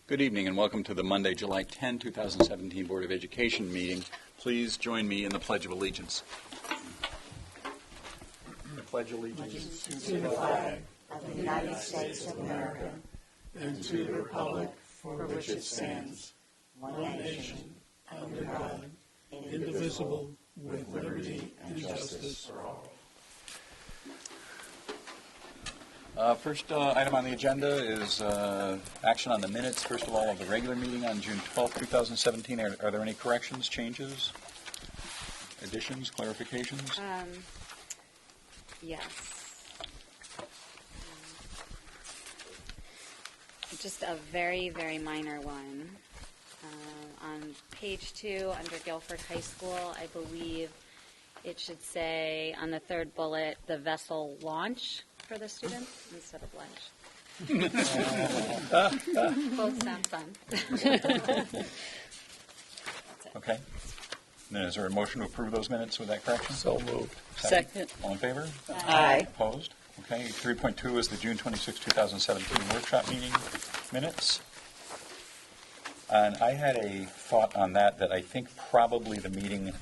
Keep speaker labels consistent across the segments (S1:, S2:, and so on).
S1: Good evening and welcome to the Monday, July 10, 2017 Board of Education meeting. Please join me in the Pledge of Allegiance. I pledge allegiance
S2: to the flag of the United States of America and to the republic for which it stands, one nation, under God, indivisible, with liberty and justice for all.
S1: First item on the agenda is action on the minutes, first of all, of the regular meeting on June 12, 2017. Are there any corrections, changes, additions, clarifications?
S3: Yes. Just a very, very minor one. On page 2, under Guilford High School, I believe it should say on the third bullet, the vessel launch for the students instead of lunch. Both sound fun.
S1: Okay. Then is there a motion to approve those minutes with that correction?
S2: So moved.
S1: Second. All in favor?
S3: Aye.
S1: Opposed? Okay. 3.2 is the June 26, 2017 workshop meeting minutes. And I had a thought on that I think probably the meeting,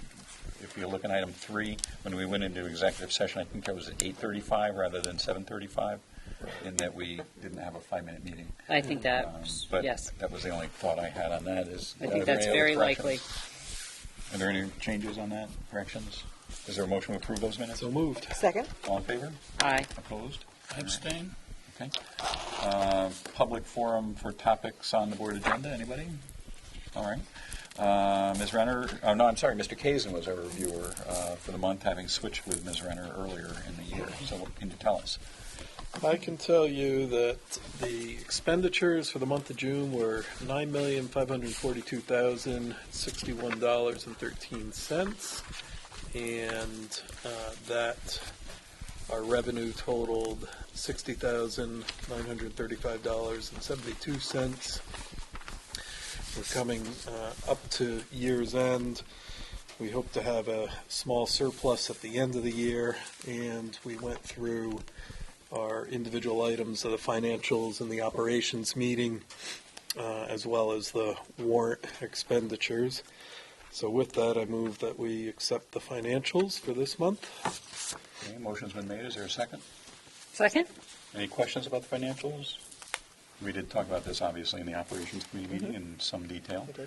S1: if you look at item 3, when we went into executive session, I think that was at 8:35 rather than 7:35, in that we didn't have a 5-minute meeting.
S4: I think that,
S1: But
S4: yes.
S1: that was the only thought I had on that.
S4: I think that's very likely.
S1: Are there any changes on that, corrections? Is there a motion to approve those minutes?
S2: So moved.
S4: Second.
S1: All in favor?
S4: Aye.
S1: Opposed?
S2: Abstain.
S1: Okay. Public forum for topics on the board agenda. Anybody? All right. Ms. Renner, no, I'm sorry, Mr. Kazin was our reviewer for the month, having switched with Ms. Renner earlier in the year. So what can you tell us?
S5: I can tell you that the expenditures for the month of June were $9,542,061.13, and that our revenue totaled $60,935.72. We're coming up to year's end. We hope to have a small surplus at the end of the year, and we went through our individual items of the financials and the operations meeting, as well as the warrant expenditures. So with that, I move that we accept the financials for this month.
S1: Okay, motion's been made. Is there a second?
S4: Second?
S1: Any questions about the financials? We did talk about this, obviously, in the operations committee meeting in some detail.
S5: Okay.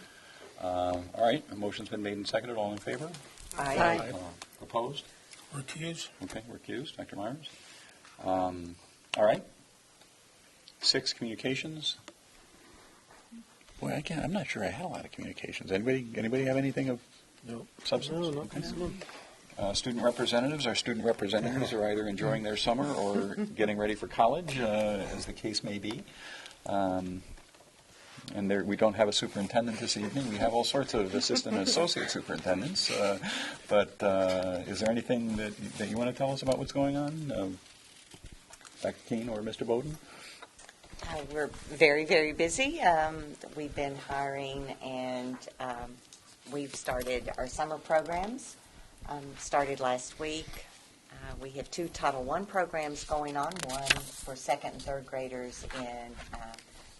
S1: All right, a motion's been made and seconded. All in favor?
S4: Aye.
S1: Opposed?
S2: Recuse.
S1: Okay, recused. Dr. Myers? All right. 6, communications. Boy, I'm not sure I had a lot of communications. Anybody have anything of substance?
S5: No, not
S1: Okay.
S5: this month.
S1: Student representatives. Our student representatives are either enjoying their summer or getting ready for college, as the case may be. And we don't have a superintendent this evening. We have all sorts of assistant and associate superintendents. But is there anything that you want to tell us about what's going on? Dr. Keene or Mr. Bowden?
S6: We're very, very busy. We've been hiring, and we've started our summer programs. Started last week. We have 2 Title I programs going on, one for 2nd and 3rd graders in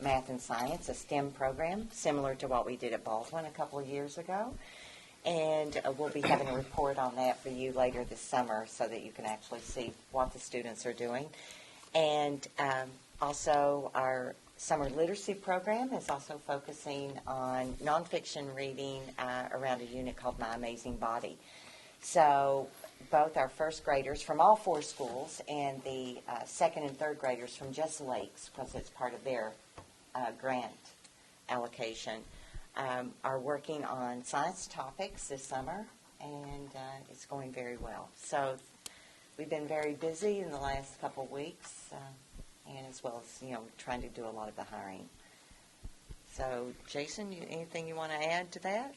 S6: math and science, a STEM program, similar to what we did at Baldwin a couple of years ago. And we'll be having a report on that for you later this summer so that you can actually see what the students are doing. And also our summer literacy program is also focusing on nonfiction reading around a unit called My Amazing Body. So both our 1st graders from all 4 schools and the 2nd and 3rd graders from just Lakes, because it's part of their grant allocation, are working on science topics this summer, and it's going very well. So we've been very busy in the last couple of weeks, and as well as, trying to do a lot of the hiring. So, Jason, anything you want to add to that?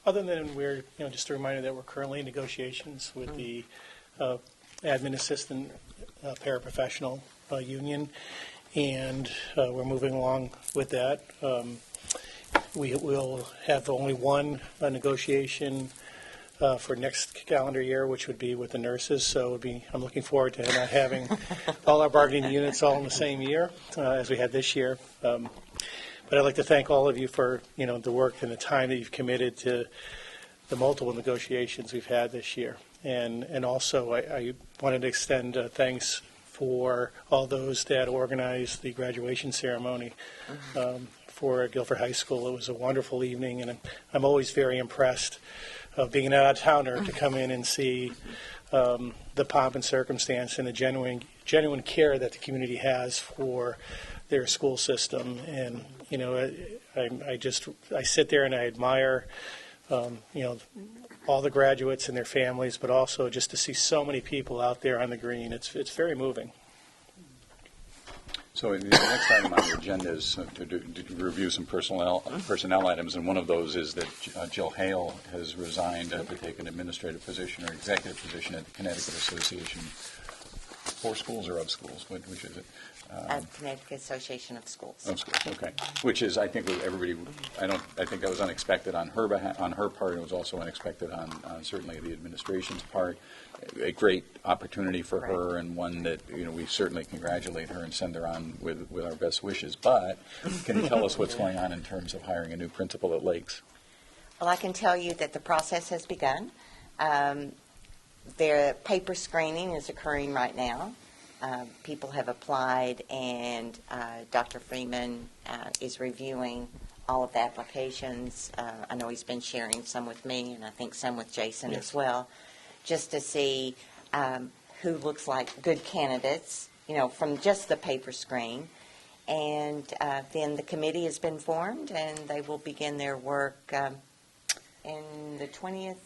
S7: Other than we're, just a reminder that we're currently in negotiations with the admin assistant paraprofessional union, and we're moving along with that. We will have only one negotiation for next calendar year, which would be with the nurses. So I'm looking forward to not having all our bargaining units all in the same year as we had this year. But I'd like to thank all of you for, the work and the time that you've committed to the multiple negotiations we've had this year. And also, I wanted to extend thanks for all those that organized the graduation ceremony for Guilford High School. It was a wonderful evening, and I'm always very impressed of being an out-of-towner to come in and see the pomp and circumstance and the genuine care that the community has for their school system. And, I sit there and I admire, all the graduates and their families, but also just to see so many people out there on the green. It's very moving.
S1: So the next item on the agenda is to review some personnel items, and one of those is that Jill Hale has resigned to take an administrative position or executive position at the Connecticut Association for Schools or of Schools. Which is it?
S6: Connecticut Association of Schools.
S1: Of schools, okay. Which is, I think, everybody. I think that was unexpected on her on her part. It was also unexpected on certainly the administration's part. A great opportunity for her, and one that we certainly congratulate her and send her on with our best wishes. But can you tell us what's going on in terms of hiring a new principal at Lakes?
S6: Well, I can tell you that the process has begun. Their paper screening is occurring right now. People have applied, and Dr. Freeman is reviewing all of the applications. I know he's been sharing some with me, and I think some with Jason as well, just to see who looks like good candidates, from just the paper screen. And then the committee has been formed, and they will begin their work in the 20th.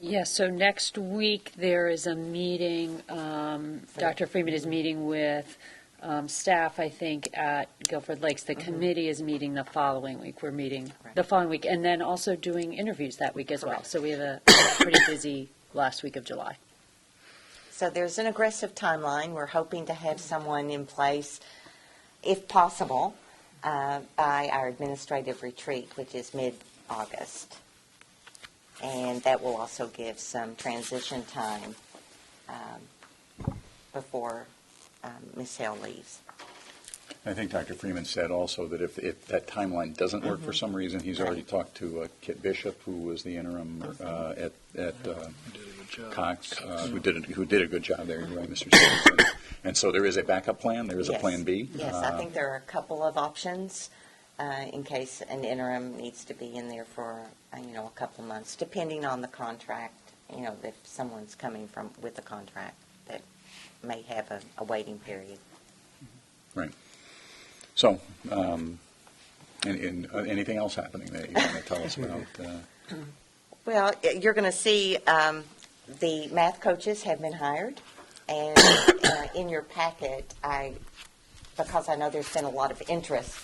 S4: Yes, so next week there is a meeting, Dr. Freeman is meeting with staff, I think, at Guilford Lakes. The committee is meeting the following week. We're meeting the following week, and then also doing interviews that week as well. So we have a pretty busy last week of July.
S6: So there's an aggressive timeline. We're hoping to have someone in place, if possible, by our administrative retreat, which is mid-August. And that will also give some transition time before Ms. Hale leaves.
S1: I think Dr. Freeman said also that if that timeline doesn't work for some reason, he's already talked to Kit Bishop, who was the interim at Cox, who did a good job there. You're right, Mr. Stevenson. And so there is a backup plan. There is a plan B.
S6: Yes, I think there are a couple of options in case an interim needs to be in there for a couple of months, depending on the contract. If someone's coming with a contract that may have a waiting period.
S1: Right. So, anything else happening that you want to tell us about?
S6: Well, you're going to see the math coaches have been hired, and in your packet, because I know there's been a lot of interest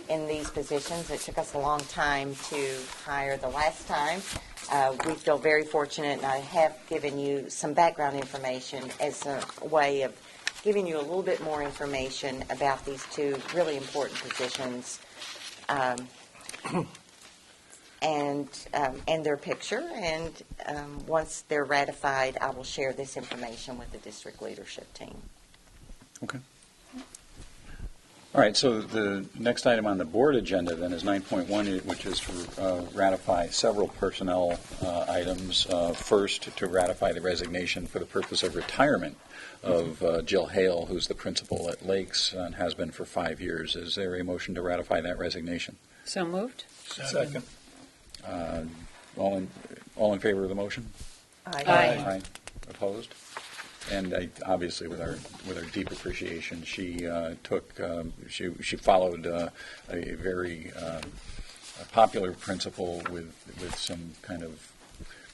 S6: in these positions. It took us a long time to hire the last time. We feel very fortunate, and I have given you some background information as a way of giving you a little bit more information about these two really important positions, and their picture. And once they're ratified, I will share this information with the district leadership team.
S1: Okay. All right, so the next item on the board agenda then is 9.1, which is to ratify several personnel items. First, to ratify the resignation for the purpose of retirement of Jill Hale, who's the principal at Lakes and has been for 5 years. Is there a motion to ratify that resignation?
S4: So moved.
S5: Second.
S1: All in favor of the motion?
S4: Aye.
S1: Opposed? And obviously, with our deep appreciation, she she followed a very popular principal with some kind of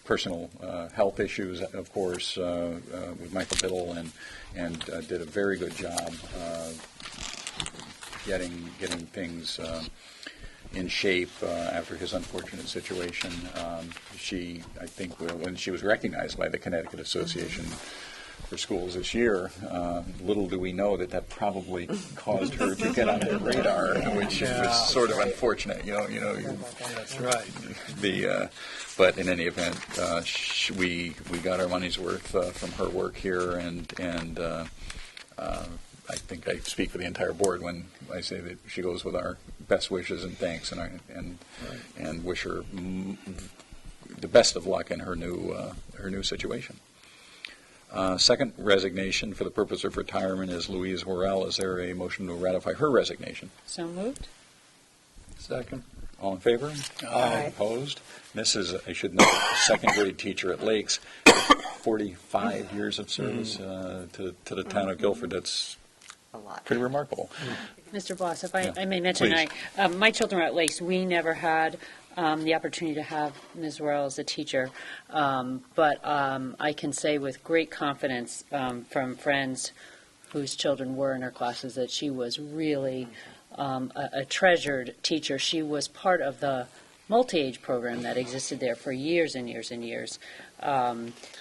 S1: personal health issues, of course, with Michael Biddle, and did a very good job getting things in shape after his unfortunate situation. I think, when she was recognized by the Connecticut Association for Schools this year, little do we know that probably caused her to get on their radar, which was sort of unfortunate.
S5: That's right.
S1: But in any event, we got our money's worth from her work here, and I think I speak for the entire board when I say that she goes with our best wishes and thanks, and wish her the best of luck in her new situation. Second resignation for the purpose of retirement is Louise Worrell. Is there a motion to ratify her resignation?
S4: So moved?
S2: Second.
S1: All in favor?
S6: Aye.
S1: Opposed? This is, I should note, a second grade teacher at Lakes, 45 years of service to the town of Guilford. That's
S6: A lot.
S1: pretty remarkable.
S4: Mr. Bloss, if
S1: Yeah,
S4: I may mention,
S1: please.
S4: my children were at Lakes. We never had the opportunity to have Ms. Worrell as a teacher, but I can say with great confidence from friends whose children were in her classes that she was really a treasured teacher. She was part of the multi-age program that existed there for years and years and years.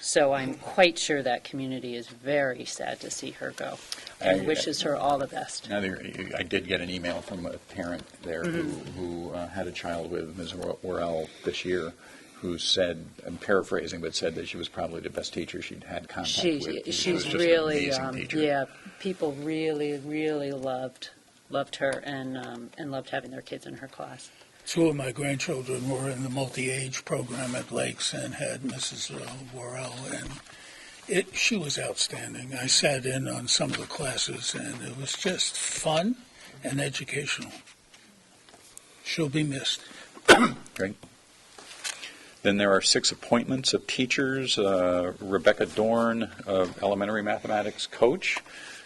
S4: So I'm quite sure that community is very sad to see her go and wishes her all the best.
S1: Now, I did get an email from a parent there who had a child with Ms. Worrell this year, who said, I'm paraphrasing, but said that she was probably the best teacher she'd had contact with. She was
S4: She's
S1: just
S4: really,
S1: an amazing teacher.
S4: yeah, people really, really loved her and loved having their kids in her class.
S2: Two of my grandchildren were in the multi-age program at Lakes and had Mrs. Worrell, and she was outstanding. I sat in on some of the classes, and it was just fun and educational. She'll be missed.
S1: Great. Then there are 6 appointments of teachers. Rebecca Dorn, elementary mathematics coach.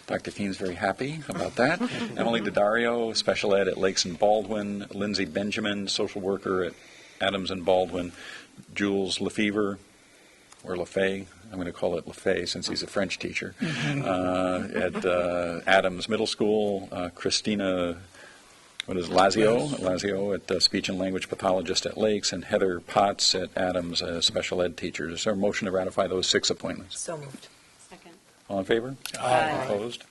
S1: Dr. Feen's very happy about that. Emily Daddario, special ed at Lakes and Baldwin. Lindsay Benjamin, social worker at Adams and Baldwin. Jules Lefevre, or Lefay, I'm going to call it Lefay since he's a French teacher, at Adams Middle School. Christina, Lazio at speech and language pathologist at Lakes. And Heather Potts at Adams, special ed teacher. Is there a motion to ratify those 6 appointments?
S6: So moved.
S3: Second.
S1: All in favor?
S4: Aye.
S1: Opposed?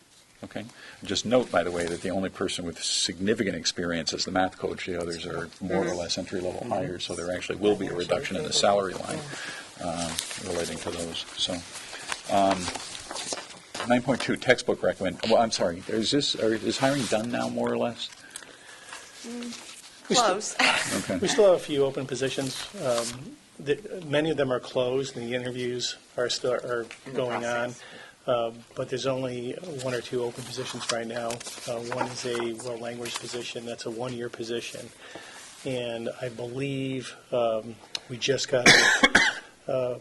S1: Okay. Just note, by the way, that the only person with significant experience is the math coach. The others are more or less entry-level hires, so there actually will be a reduction in the salary line relating to those. So, 9.2, textbook recommend. Well, I'm sorry. Is hiring done now, more or less?
S6: Close.
S1: Okay.
S7: We still have a few open positions. Many of them are closed, and the interviews are going on. But there's only 1 or 2 open positions right now. One is a world language position. That's a 1-year position. And I believe we just got a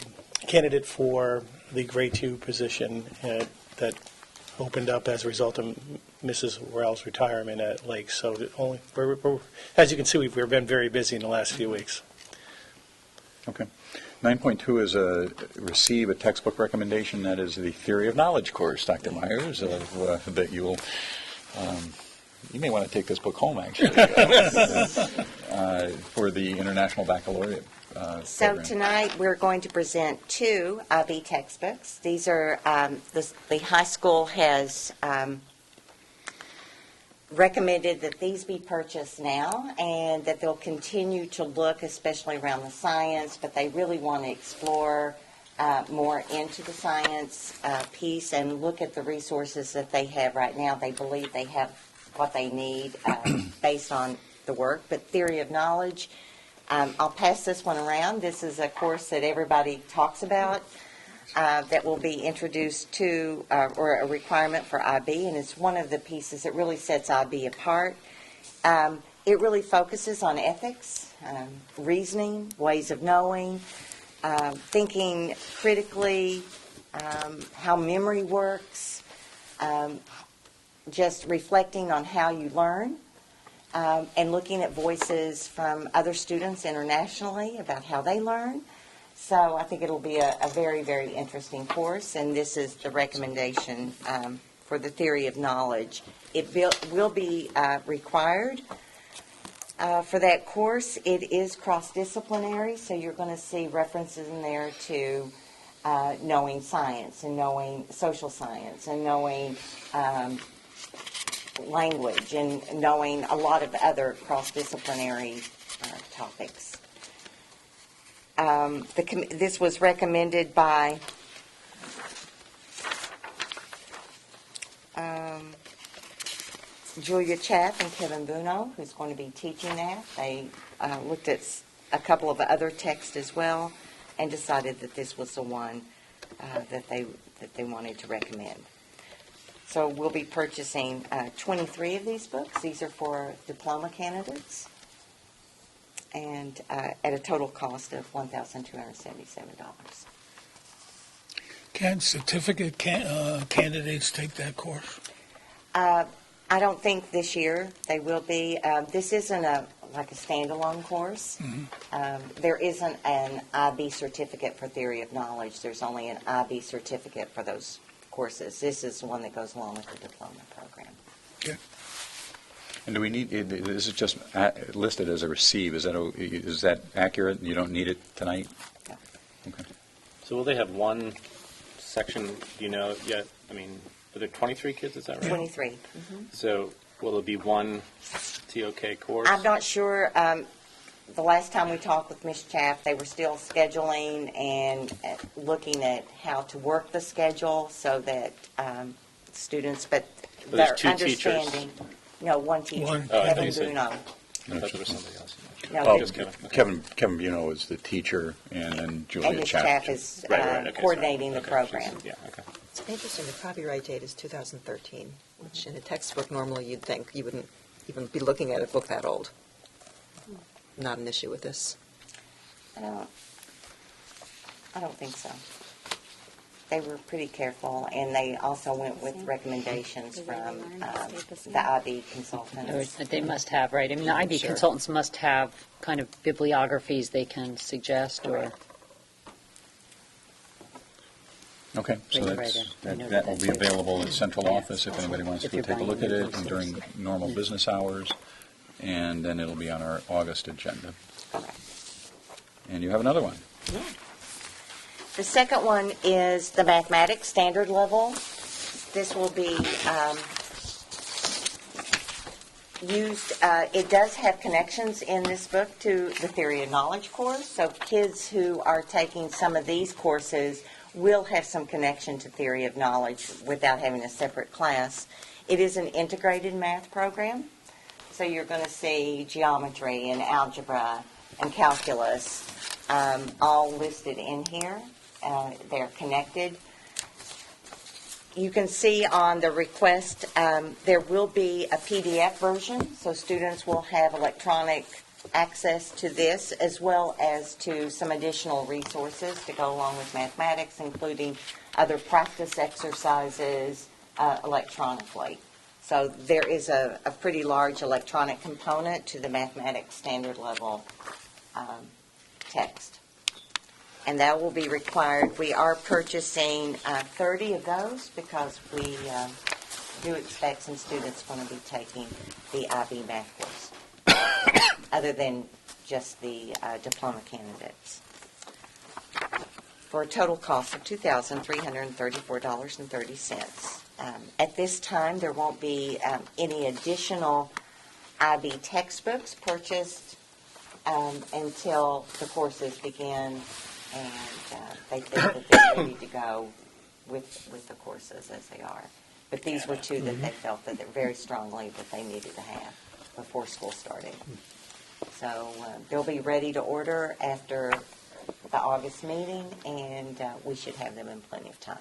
S7: candidate for the grade 2 position that opened up as a result of Mrs. Worrell's retirement at Lake. So as you can see, we've been very busy in the last few weeks.
S1: Okay. 9.2 is receive a textbook recommendation. That is the Theory of Knowledge course, Dr. Myers, that you will. You may want to take this book home, actually, for the International Baccalaureate
S6: So
S1: program.
S6: tonight, we're going to present 2 IB textbooks. These are, the high school has recommended that these be purchased now and that they'll continue to look, especially around the science, but they really want to explore more into the science piece and look at the resources that they have right now. They believe they have what they need based on the work. But Theory of Knowledge, I'll pass this one around. This is a course that everybody talks about. That will be introduced to, or a requirement for IB, and it's one of the pieces that really sets IB apart. It really focuses on ethics, reasoning, ways of knowing, thinking critically, how memory works, just reflecting on how you learn, and looking at voices from other students internationally about how they learn. So I think it'll be a very, very interesting course, and this is the recommendation for the Theory of Knowledge. It will be required for that course. It is cross-disciplinary, so you're going to see references in there to knowing science and knowing social science and knowing language and knowing a lot of other cross-disciplinary topics. This was recommended by Julia Chaff and Kevin Buno, who's going to be teaching that. They looked at a couple of other texts as well and decided that this was the one that they wanted to recommend. So we'll be purchasing 23 of these books. These are for diploma candidates, and at a total cost of $1,277.
S2: Can certificate candidates take that course?
S6: I don't think this year they will be. This isn't like a standalone course. There isn't an IB certificate for theory of knowledge. There's only an IB certificate for those courses. This is the one that goes along with the diploma program.
S2: Okay.
S1: And do we need, is it just listed as a receive? Is that accurate? You don't need it tonight?
S6: No.
S1: Okay.
S8: So will they have one section, do you know yet? I mean, are there 23 kids, is that right?
S6: 23.
S8: So will it be one TOK course?
S6: I'm not sure. The last time we talked with Ms. Chaff, they were still scheduling and looking at how to work the schedule so that students, but
S8: there's
S6: their
S8: two teachers.
S6: understanding. No, one teacher,
S2: One.
S8: Oh, I thought
S6: Kevin
S8: you said-
S6: Bruno.
S8: I thought there was somebody else.
S6: No,
S1: Oh,
S8: Just Kevin.
S1: Kevin Buno is the teacher, and then Julia
S6: and Ms.
S1: Chaff.
S6: Chaff is
S8: Right, okay, sorry.
S6: coordinating the
S8: Okay,
S6: program.
S8: Yeah, okay.
S9: It's interesting, the copyright date is 2013, which in a textbook normally you'd think you wouldn't even be looking at a book that old. Not an issue with this.
S6: I don't think so. They were pretty careful, and they also went with recommendations
S3: Did they
S6: from
S3: learn to stay the same?
S6: the IB consultants.
S4: They must have, right? I mean, the IB
S9: Sure.
S4: consultants must have kind of bibliographies they can suggest or.
S1: Okay, so
S4: Bring it
S1: that's,
S4: right in. I know
S1: that will
S4: that's
S1: be
S4: right.
S1: available at central office if anybody wants
S4: If
S1: to
S4: you're
S1: take a look
S4: buying
S1: at
S4: it,
S1: it
S4: it's
S1: during
S4: just-
S1: normal business hours, and then it'll be on our August agenda.
S6: Okay.
S1: And you have another one.
S6: The second one is the mathematics standard level. This will be used, it does have connections in this book to the theory of knowledge course. So kids who are taking some of these courses will have some connection to theory of knowledge without having a separate class. It is an integrated math program. So you're going to see geometry and algebra and calculus all listed in here. They're connected. You can see on the request, there will be a PDF version, so students will have electronic access to this, as well as to some additional resources to go along with mathematics, including other practice exercises electronically. So there is a pretty large electronic component to the mathematics standard level text. And that will be required. We are purchasing 30 of those because we do expect some students going to be taking the IB math course, other than just the diploma candidates, for a total cost of $2,334.30. At this time, there won't be any additional IB textbooks purchased until the courses begin, and they think that they're ready to go with the courses as they are. But these were two that they felt that they're very strongly that they needed to have before school started. So they'll be ready to order after the August meeting, and we should have them in plenty of time.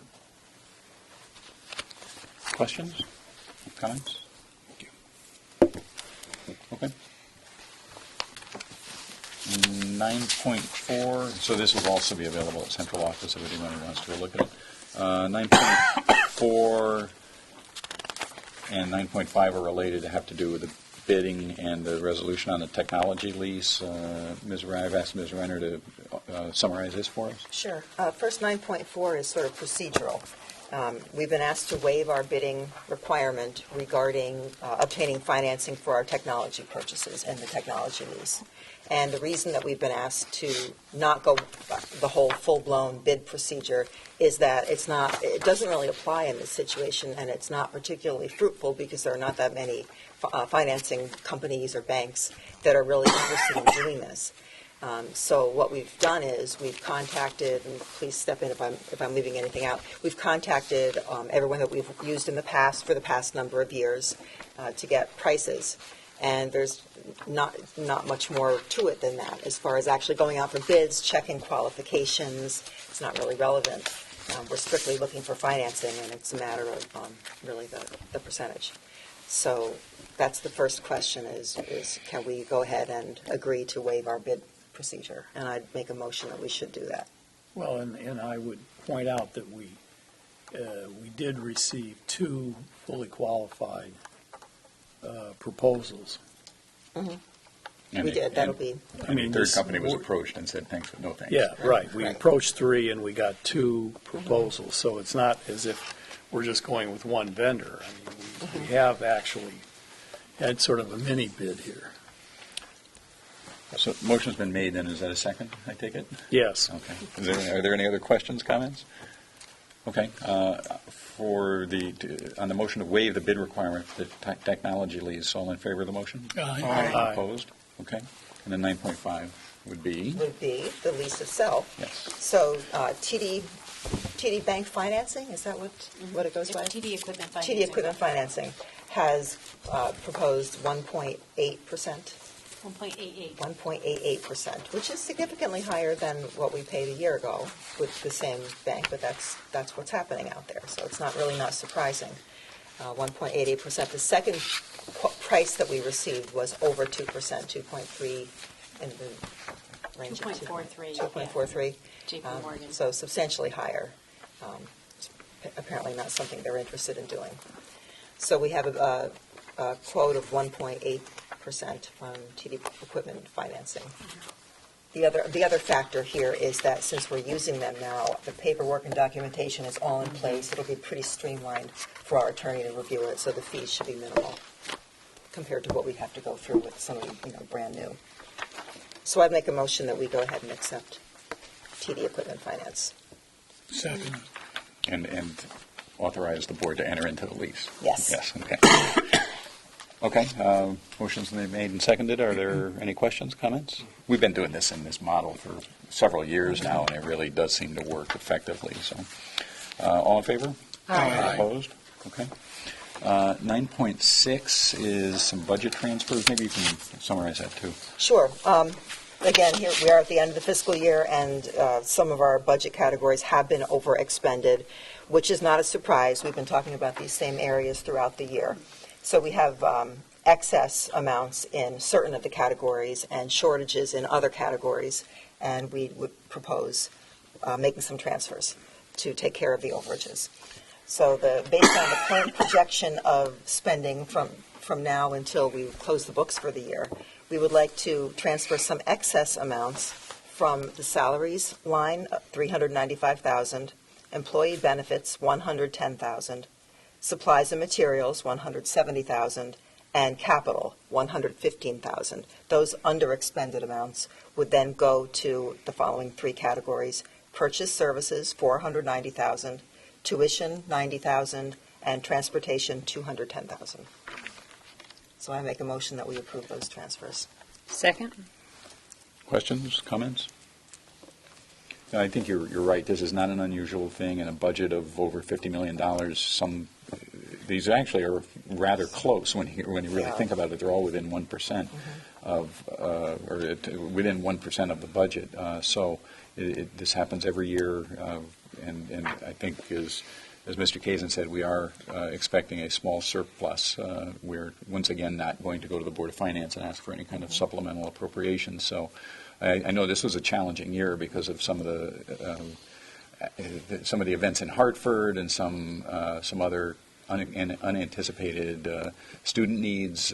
S1: Questions? Comments? Okay. 9.4, so this will also be available at central office if anyone wants to look at it. 9.4 and 9.5 are related, have to do with the bidding and the resolution on the technology lease. I've asked Ms. Renner to summarize this for us.
S9: Sure. First, 9.4 is sort of procedural. We've been asked to waive our bidding requirement regarding obtaining financing for our technology purchases and the technology lease. And the reason that we've been asked to not go the whole full-blown bid procedure is that it doesn't really apply in this situation, and it's not particularly fruitful because there are not that many financing companies or banks that are really interested in doing this. So what we've done is we've contacted, and please step in if I'm leaving anything out, we've contacted everyone that we've used in the past for the past number of years to get prices. And there's not much more to it than that. As far as actually going out for bids, checking qualifications, it's not really relevant. We're strictly looking for financing, and it's a matter of really the percentage. So that's the first question is can we go ahead and agree to waive our bid procedure? And I'd make a motion that we should do that.
S2: Well, and I would point out that we did receive 2 fully qualified proposals.
S1: And
S9: We did, that'll be,
S1: And the third
S2: this-
S1: company was approached and said, thanks, but no thanks.
S2: Yeah, right. We
S9: Right.
S2: approached 3 and we got 2 proposals, so it's not as if we're just going with one vendor. I mean, we have actually had sort of a mini bid here.
S1: So motion's been made, then is that a second, I take it?
S2: Yes.
S1: Okay. Are there any other questions, comments? Okay. On the motion to waive the bid requirement for the technology lease, all in favor of the motion?
S2: Aye.
S1: Opposed? Okay. And then 9.5 would be?
S9: the lease itself.
S1: Yes.
S9: So TD Bank Financing, is that what it goes by?
S10: TD Equipment Financing.
S9: TD Equipment Financing has proposed 1.8%,
S10: 1.88.
S9: 1.88%, which is significantly higher than what we paid a year ago with the same bank, but that's what's happening out there. So it's not surprising. 1.88%. The second price that we received was over 2%, 2.3 in the range of
S10: 2.43,
S9: 2.43.
S10: JP Morgan.
S9: So substantially higher. It's apparently not something they're interested in doing. So we have a quote of 1.8% from TD Equipment Financing. The other factor here is that since we're using them now, the paperwork and documentation is all in place. It'll be pretty streamlined for our attorney to review it, so the fees should be minimal compared to what we have to go through with somebody, brand new. So I'd make a motion that we go ahead and accept TD Equipment Finance.
S2: Second.
S1: And authorize the board to enter into the lease?
S9: Yes.
S1: Yes, okay. Okay, motion's been made and seconded. Are there any questions, comments? We've been doing this in this model for several years now, and it really does seem to work effectively, so. All in favor?
S9: Aye.
S1: Opposed? Okay. 9.6 is some budget transfers. Maybe you can summarize that, too.
S9: Sure. Again, here we are at the end of the fiscal year, and some of our budget categories have been overexpended, which is not a surprise. We've been talking about these same areas throughout the year. So we have excess amounts in certain of the categories and shortages in other categories, and we would propose making some transfers to take care of the overages. So based on the current projection of spending from now until we close the books for the year, we would like to transfer some excess amounts from the salaries line, $395,000, employee benefits, $110,000, supplies and materials, $170,000, and capital, $115,000. Those underexpended amounts would then go to the following 3 categories: purchase services, $490,000, tuition, $90,000, and transportation, $210,000. So I make a motion that we approve those transfers.
S4: Second?
S1: Questions, comments? No, I think you're right. This is not an unusual thing in a budget of over $50 million. These actually are rather close when you really
S9: Yeah.
S1: think about it. They're all within 1% within 1% of the budget. So this happens every year, and I think as Mr. Kazin said, we are expecting a small surplus. We're once again not going to go to the Board of Finance and ask for any kind of supplemental appropriation. So I know this was a challenging year because of some of the events in Hartford and some other unanticipated student needs.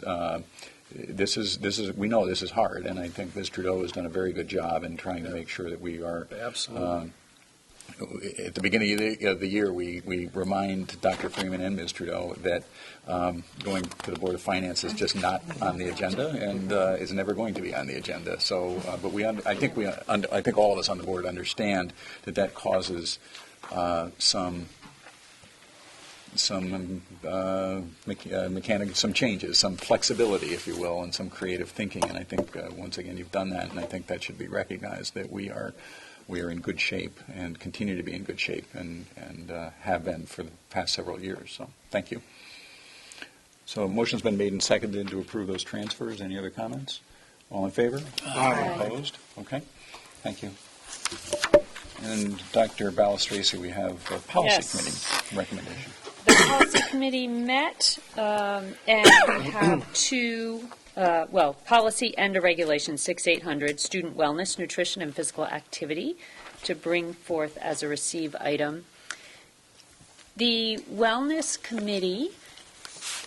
S1: We know this is hard, and I think Ms. Trudeau has done a very good job in trying to make sure that we are.
S2: Absolutely.
S1: At the beginning of the year, we remind Dr. Freeman and Ms. Trudeau that going to the Board of Finance is just not on the agenda and is never going to be on the agenda. So, but I think all of us on the board understand that causes some some changes, some flexibility, if you will, and some creative thinking. And I think, once again, you've done that, and I think that should be recognized, that we are in good shape and continue to be in good shape and have been for the past several years. So thank you. So a motion's been made and seconded to approve those transfers. Any other comments? All in favor?
S4: Aye.
S1: Opposed? Okay. Thank you. And Dr. Balistraci, we have a policy
S4: Yes.
S1: committee recommendation.
S4: The policy committee met, and we have two, policy and a regulation, 6800, student wellness, nutrition, and physical activity, to bring forth as a receive item. The wellness committee,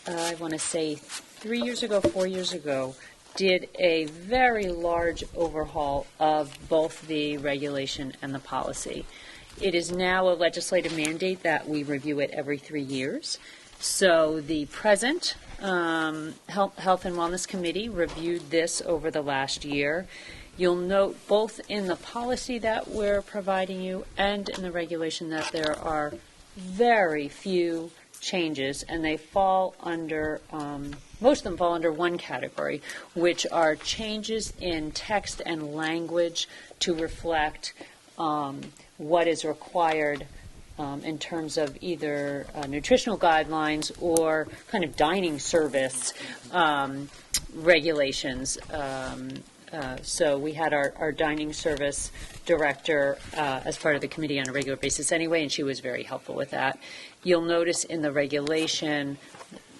S4: I want to say 4 years ago, did a very large overhaul of both the regulation and the policy. It is now a legislative mandate that we review it every 3 years. So the present Health and Wellness Committee reviewed this over the last year. You'll note both in the policy that we're providing you and in the regulation that there are very few changes, and they fall under, most of them fall under one category, which are changes in text and language to reflect what is required in terms of either nutritional guidelines or kind of dining service regulations. So we had our dining service director as part of the committee on a regular basis anyway, and she was very helpful with that. You'll notice in the regulation,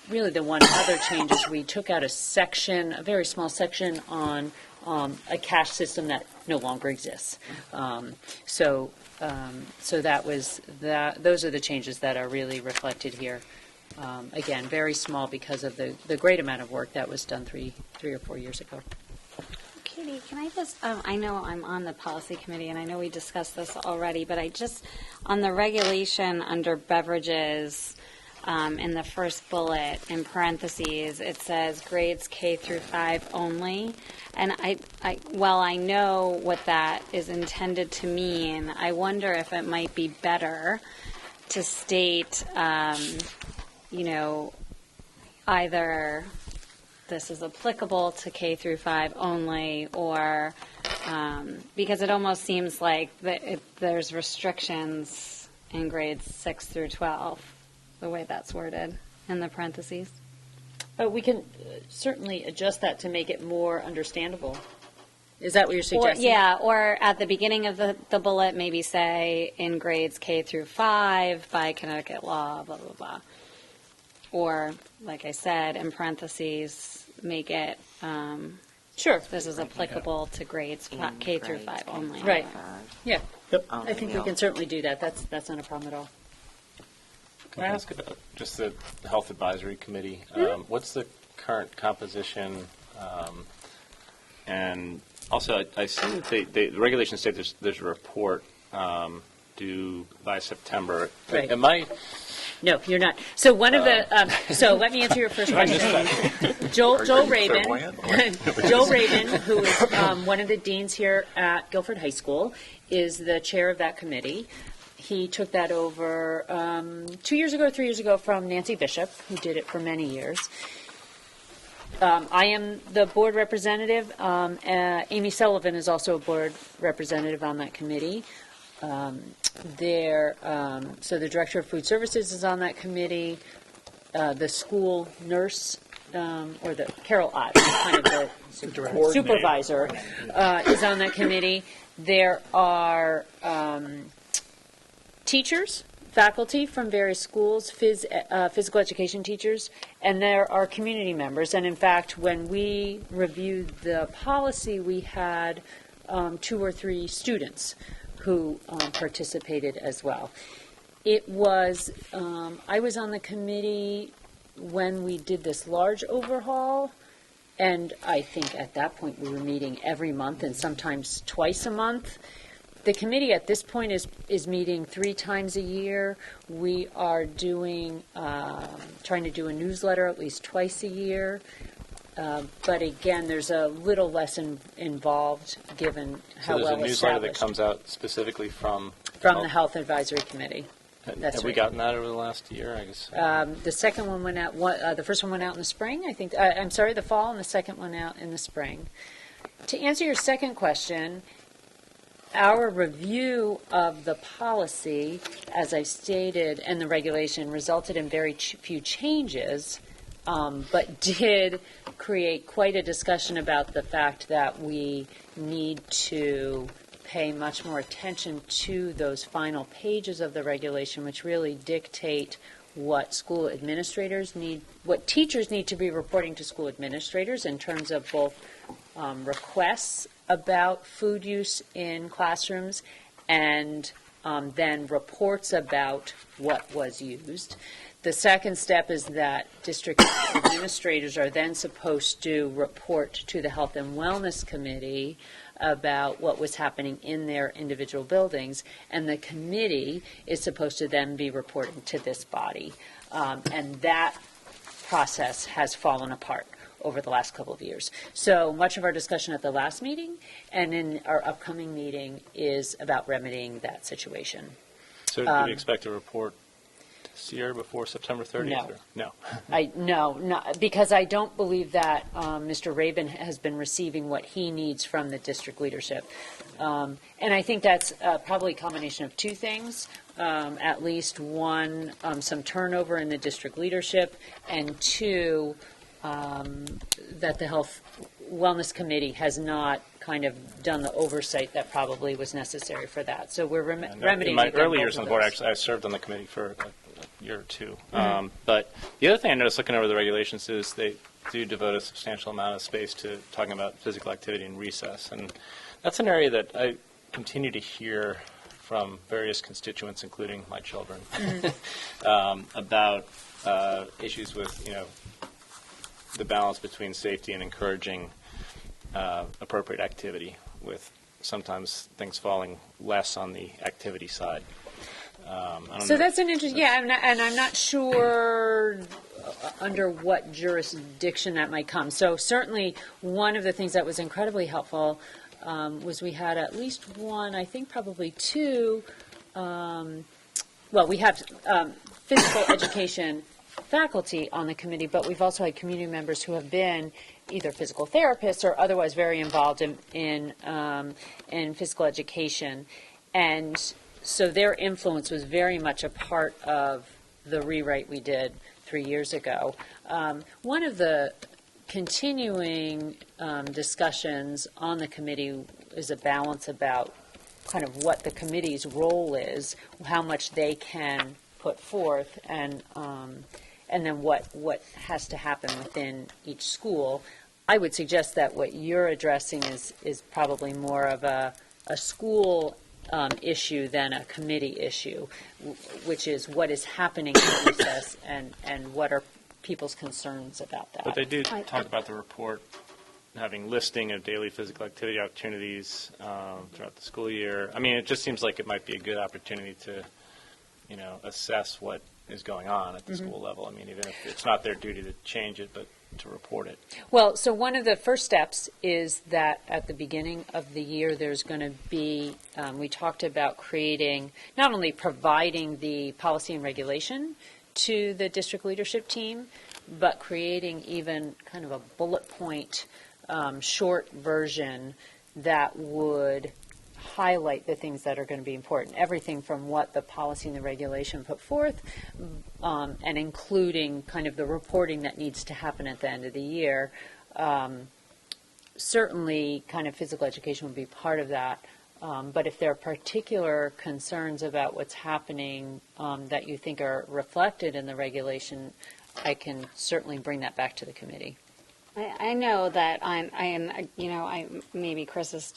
S4: really the one other change is we took out a section, a very small section on a cash system that no longer exists. So that was that. Those are the changes that are really reflected here. Again, very small because of the great amount of work that was done three or 4 years ago.
S3: Katie, can I just, I know I'm on the policy committee, and I know we discussed this already, but I just, on the regulation under beverages, in the first bullet, in parentheses, it says grades K through 5 only. And while I know what that is intended to mean, I wonder if it might be better to state, either this is applicable to K through 5 only, or because it almost seems like there's restrictions in grades 6 through 12, the way that's worded in the parentheses.
S4: We can certainly adjust that to make it more understandable. Is that what you're suggesting?
S3: Or at the beginning of the bullet, maybe say in grades K through 5 by Connecticut law, blah, blah, blah. Or, like I said, in parentheses, make it,
S4: Sure.
S3: this is applicable to grades K through 5 only.
S4: Right. Yeah.
S7: Yep.
S4: I think we can certainly do that. That's not a problem at all.
S8: Can I ask about just the Health Advisory Committee? What's the current composition? And also, I see that the regulations say there's a report due by September.
S4: Right.
S8: Am I?
S4: No, you're not. So one of the, so let me answer your first question. Joel Raven, Joel Raven, who is one of the deans here at Guilford High School, is the chair of that committee. He took that over 2 years ago, 3 years ago from Nancy Bishop, who did it for many years. I am the board representative. Amy Sullivan is also a board representative on that committee. So the director of food services is on that committee. The school nurse, or the Carol Ott, kind of the supervisor, is on that committee. There are teachers, faculty from various schools, physical education teachers, and there are community members. And in fact, when we reviewed the policy, we had 2 or 3 students who participated as well. It was, I was on the committee when we did this large overhaul, and I think at that point we were meeting every month and sometimes twice a month. The committee at this point is meeting 3 times a year. We are doing, trying to do a newsletter at least twice a year. But again, there's a little less involved given how well established.
S8: So there's a newsletter that comes out specifically from
S4: the Health Advisory Committee. That's
S8: Have we
S4: right.
S8: gotten that over the last year, I guess?
S4: The second one went out, the first one went out in the spring, I think, I'm sorry, the fall, and the second one out in the spring. To answer your second question, our review of the policy, as I stated, and the regulation resulted in very few changes, but did create quite a discussion about the fact that we need to pay much more attention to those final pages of the regulation, which really dictate what school administrators need, what teachers need to be reporting to school administrators in terms of both requests about food use in classrooms and then reports about what was used. The second step is that district administrators are then supposed to report to the Health and Wellness Committee about what was happening in their individual buildings, and the committee is supposed to then be reporting to this body. And that process has fallen apart over the last couple of years. So much of our discussion at the last meeting and in our upcoming meeting is about remedying that situation.
S8: So do we expect a report this year before September 30th?
S4: No.
S8: Or? No.
S4: No, because I don't believe that Mr. Rabin has been receiving what he needs from the district leadership. And I think that's probably a combination of two things. At least one, some turnover in the district leadership, and two, that the Health Wellness Committee has not kind of done the oversight that probably was necessary for that. So we're remedying.
S8: In my
S4: again,
S8: early
S4: both
S8: years
S4: of
S8: on the board,
S4: those.
S8: actually, I served on the committee for a year or two. But the other thing I noticed looking over the regulations is they do devote a substantial amount of space to talking about physical activity and recess. And that's an area that I continue to hear from various constituents, including my children, about issues with, the balance between safety and encouraging appropriate activity, with sometimes things falling less on the activity side. I don't
S4: So
S8: know.
S4: that's an interesting, and I'm not sure under what jurisdiction that might come. So certainly, one of the things that was incredibly helpful was we had at least one, I think probably two, we have physical education faculty on the committee, but we've also had community members who have been either physical therapists or otherwise very involved in physical education. And so their influence was very much a part of the rewrite we did 3 years ago. One of the continuing discussions on the committee is a balance about kind of what the committee's role is, how much they can put forth, and then what has to happen within each school. I would suggest that what you're addressing is probably more of a school issue than a committee issue, which is what is happening in recess and what are people's concerns about that.
S8: But they do talk about the report having listing of daily physical activity opportunities throughout the school year. I mean, it just seems like it might be a good opportunity to, assess what is going on at the school level. I mean, even if it's not their duty to change it, but to report it.
S4: Well, so one of the first steps is that at the beginning of the year, there's going to be, we talked about creating, not only providing the policy and regulation to the district leadership team, but creating even kind of a bullet point short version that would highlight the things that are going to be important, everything from what the policy and the regulation put forth, and including kind of the reporting that needs to happen at the end of the year. Certainly, kind of physical education would be part of that, but if there are particular concerns about what's happening that you think are reflected in the regulation, I can certainly bring that back to the committee.
S3: I know that maybe Chris is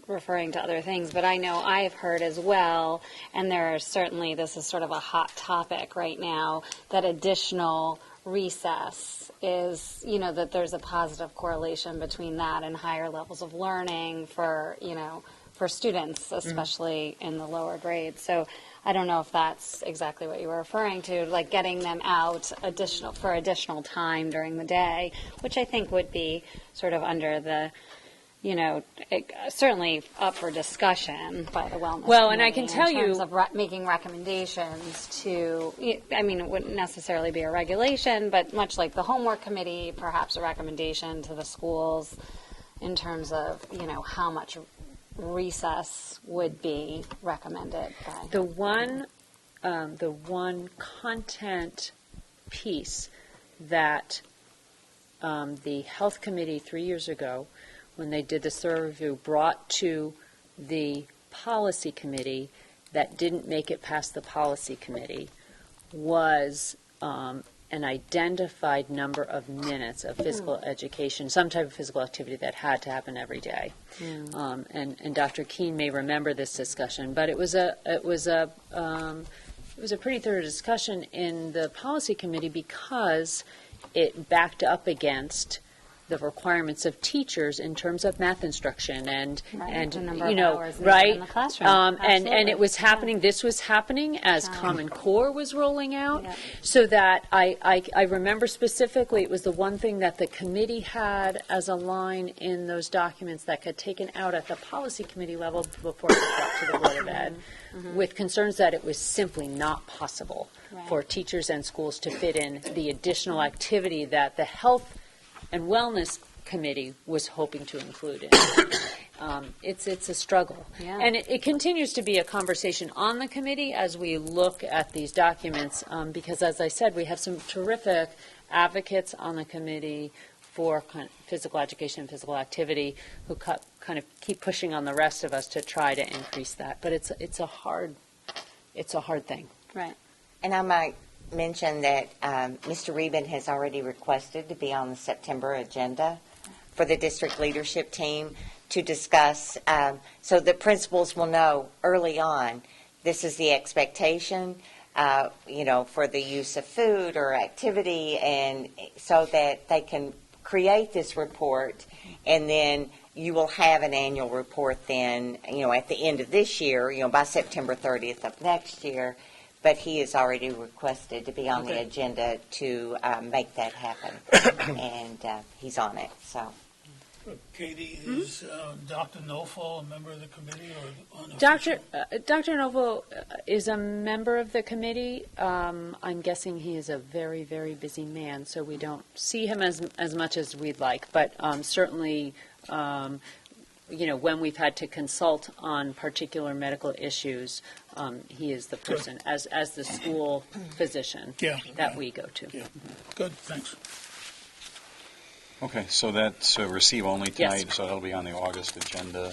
S3: referring to other things, but I know I've heard as well, and there are certainly, this is sort of a hot topic right now, that additional recess is, that there's a positive correlation between that and higher levels of learning for students, especially in the lower grades. So I don't know if that's exactly what you were referring to, like getting them out for additional time during the day, which I think would be sort of under the certainly up for discussion by the wellness
S4: Well, and I
S3: committee
S4: can tell
S3: in terms
S4: you-
S3: of making recommendations to, I mean, it wouldn't necessarily be a regulation, but much like the homework committee, perhaps a recommendation to the schools in terms of, how much recess would be recommended by.
S4: The one content piece that the health committee 3 years ago, when they did the survey review, brought to the policy committee that didn't make it past the policy committee was an identified number of minutes of physical education, some type of physical activity that had to happen every day. And Dr. Keene may remember this discussion, but it was a pretty thorough discussion in the policy committee because it backed up against the requirements of teachers in terms of math instruction and
S3: The number of hours needed
S4: right
S3: in the classroom.
S4: and it
S3: Absolutely.
S4: was happening.
S3: Yeah.
S4: This was happening as
S3: Yeah.
S4: Common Core was rolling out,
S3: Yeah.
S4: so that I remember specifically it was the one thing that the committee had as a line in those documents that got taken out at the policy committee level before it got to the Board of Ed, with concerns that it was simply not possible
S3: Right.
S4: for teachers and schools to fit in the additional activity that the health and wellness committee was hoping to include in. It's a struggle.
S3: Yeah.
S4: And it continues to be a conversation on the committee as we look at these documents, because as I said, we have some terrific advocates on the committee for physical education and physical activity who kind of keep pushing on the rest of us to try to increase that. But it's a hard thing.
S3: Right.
S6: And I might mention that Mr. Reben has already requested to be on the September agenda for the district leadership team to discuss, so the principals will know early on, this is the expectation, for the use of food or activity, and so that they can create this report, and then you will have an annual report then, at the end of this year, by September 30th of next year. But he has already requested to be on the agenda to make that happen, and he's on it, so.
S2: Katie, is Dr. Nofal a member of the committee or
S4: Dr.
S2: unofficial?
S4: Novo is a member of the committee. I'm guessing he is a very, very busy man, so we don't see him as much as we'd like. But certainly, when we've had to consult on particular medical issues, he is the person, as the school physician
S2: Yeah.
S4: that we go to.
S2: Yeah. Good, thanks.
S1: Okay, so that's receive only
S4: Yes.
S1: tonight, so that'll be on the August agenda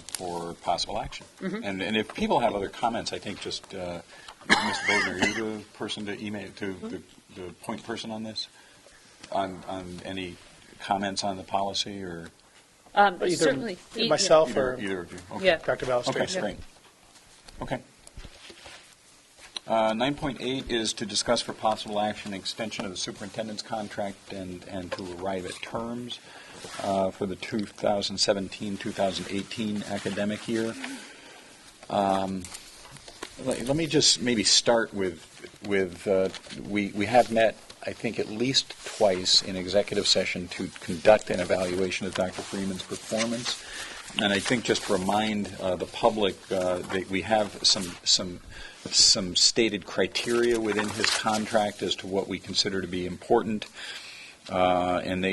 S1: for possible action. And if people have other comments, I think just, Mr. Bowden, are you the person to email, the point person on this? On any comments on the policy, or
S4: Certainly.
S7: Myself
S1: either
S7: or
S1: of you? Okay.
S4: Yeah.
S7: Dr. Ballister.
S1: Okay, great. Okay. 9.8 is to discuss for possible action extension of the superintendent's contract and to arrive at terms for the 2017-2018 academic year. Let me just maybe start with we have met, I think, at least twice in executive session to conduct an evaluation of Dr. Freeman's performance. And I think just to remind the public that we have some stated criteria within his contract as to what we consider to be important, and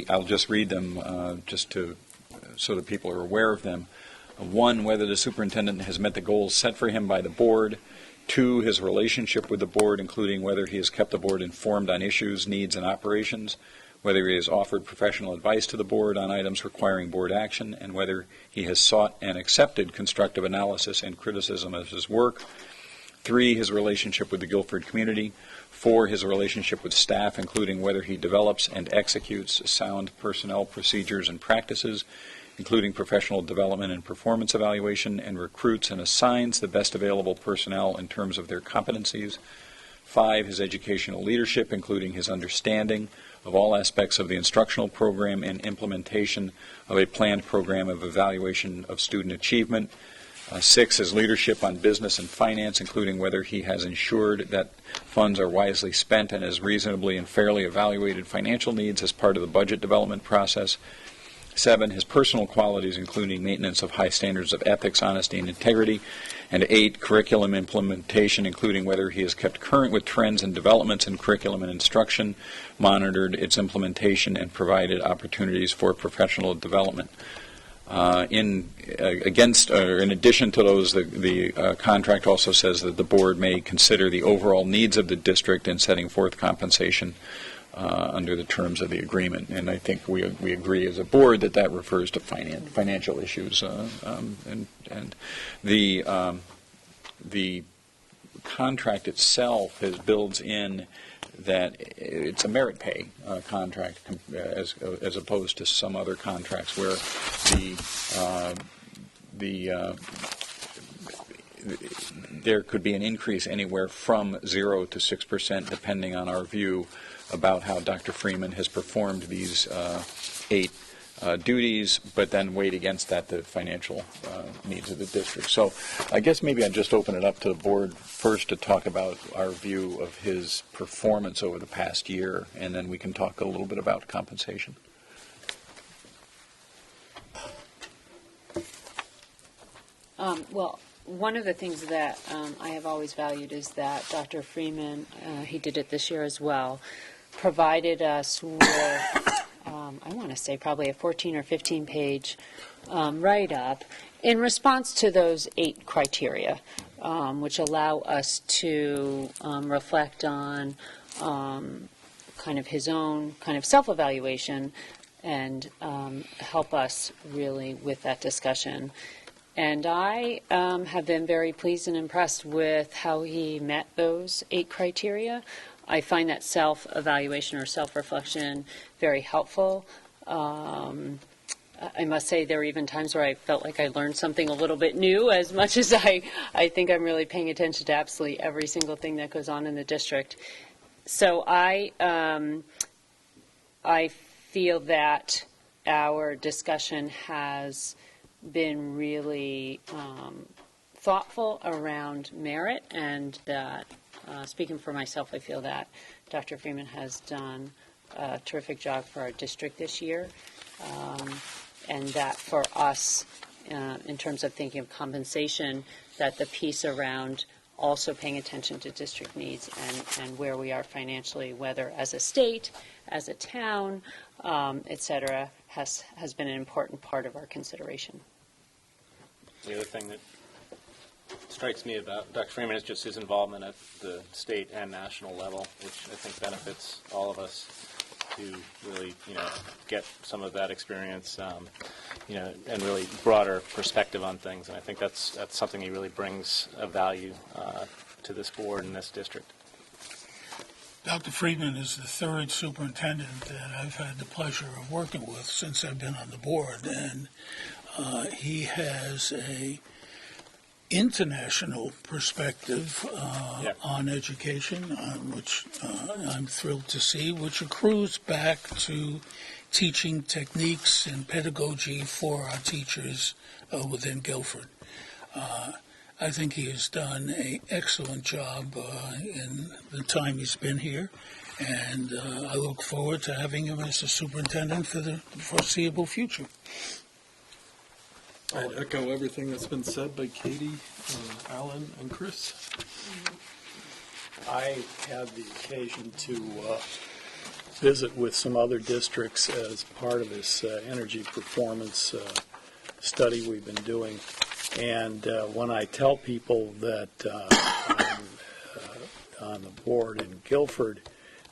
S1: I'll just read them so that people are aware of them. 1, whether the superintendent has met the goals set for him by the board. 2, his relationship with the board, including whether he has kept the board informed on issues, needs, and operations, whether he has offered professional advice to the board on items requiring board action, and whether he has sought and accepted constructive analysis and criticism of his work. 3, his relationship with the Guilford community. 4, his relationship with staff, including whether he develops and executes sound personnel procedures and practices, including professional development and performance evaluation, and recruits and assigns the best available personnel in terms of their competencies. 5, his educational leadership, including his understanding of all aspects of the instructional program and implementation of a planned program of evaluation of student achievement. 6, his leadership on business and finance, including whether he has ensured that funds are wisely spent and has reasonably and fairly evaluated financial needs as part of the budget development process. 7, his personal qualities, including maintenance of high standards of ethics, honesty, and integrity. And 8, curriculum implementation, including whether he is kept current with trends and developments in curriculum and instruction, monitored its implementation, and provided opportunities for professional development. In addition to those, the contract also says that the board may consider the overall needs of the district in setting forth compensation under the terms of the agreement. And I think we agree as a board that that refers to financial issues. And the contract itself builds in that it's a merit pay contract as opposed to some other contracts where there could be an increase anywhere from 0 to 6% depending on our view about how Dr. Freeman has performed these 8 duties, but then weighed against that the financial needs of the district. So I guess maybe I'd just open it up to the board first to talk about our view of his performance over the past year, and then we can talk a little bit about compensation.
S4: Well, one of the things that I have always valued is that Dr. Freeman, he did it this year as well, provided us with I want to say probably a 14 or 15 page write-up in response to those 8 criteria, which allow us to reflect on kind of his own kind of self-evaluation and help us really with that discussion. And I have been very pleased and impressed with how he met those 8 criteria. I find that self-evaluation or self-reflection very helpful. I must say there are even times where I felt like I learned something a little bit new, as much as I think I'm really paying attention to absolutely every single thing that goes on in the district. So I feel that our discussion has been really thoughtful around merit, and that speaking for myself, I feel that Dr. Freeman has done a terrific job for our district this year, and that for us, in terms of thinking of compensation, that the piece around also paying attention to district needs and where we are financially, whether as a state, as a town, et cetera, has been an important part of our consideration.
S8: The other thing that strikes me about Dr. Freeman is just his involvement at the state and national level, which I think benefits all of us to really, get some of that experience, and really broader perspective on things. And I think that's something he really brings of value to this board and this district.
S2: Dr. Friedman is the 3rd superintendent that I've had the pleasure of working with since I've been on the board, and he has a international perspective on education, which I'm thrilled to see, which accrues back to teaching techniques and pedagogy for our teachers within Guilford. I think he has done an excellent job in the time he's been here, and I look forward to having him as a superintendent for the foreseeable future.
S5: I'd echo everything that's been said by Katie, Alan, and Chris.
S7: I had the occasion to visit with some other districts as part of this energy performance study we've been doing. And when I tell people that I'm on the board in Guilford,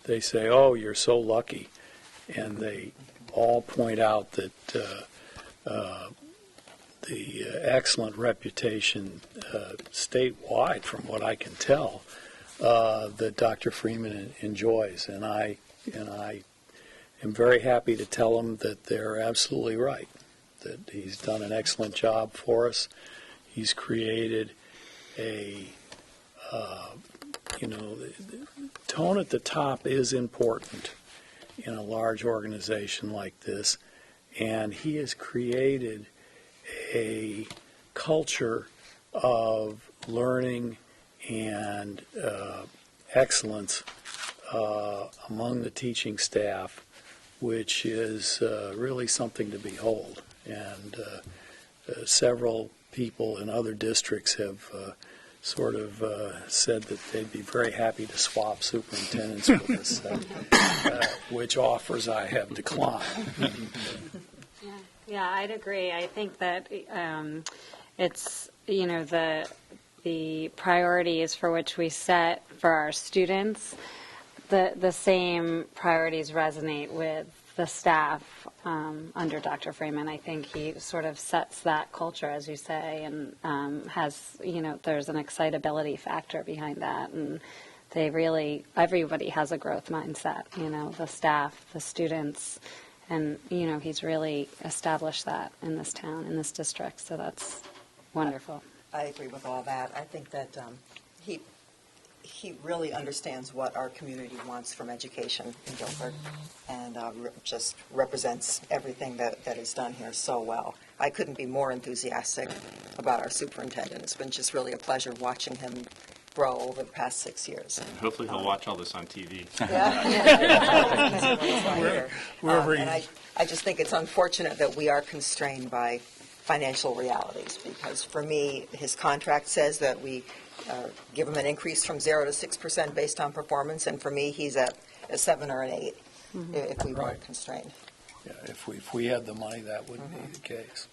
S7: they say, "Oh, you're so lucky." And they all point out that the excellent reputation statewide, from what I can tell, that Dr. Freeman enjoys. And I am very happy to tell them that they're absolutely right, that he's done an excellent job for us. He's created the tone at the top is important in a large organization like this, and he has created a culture of learning and excellence among the teaching staff
S2: which is really something to behold. And several people in other districts have sort of said that they'd be very happy to swap superintendents with us, which offers I have declined.
S3: Yeah, I'd agree. I think that it's, the priorities for which we set for our students, the same priorities resonate with the staff under Dr. Freeman. I think he sort of sets that culture, as you say, and has, there's an excitability factor behind that. And everybody has a growth mindset, the staff, the students, and, he's really established that in this town, in this district. So that's wonderful.
S9: I agree with all that. I think that he really understands what our community wants from education in Guilford, and just represents everything that is done here so well. I couldn't be more enthusiastic about our superintendent. It's been just really a pleasure watching him grow over the past 6 years.
S8: Hopefully he'll watch all this on TV.
S9: And I just think it's unfortunate that we are constrained by financial realities, because for me, his contract says that we give him an increase from 0 to 6% based on performance, and for me, he's at a 7 or an 8 if we weren't
S2: Right.
S9: constrained.
S2: Yeah, if we had the money, that would be the case.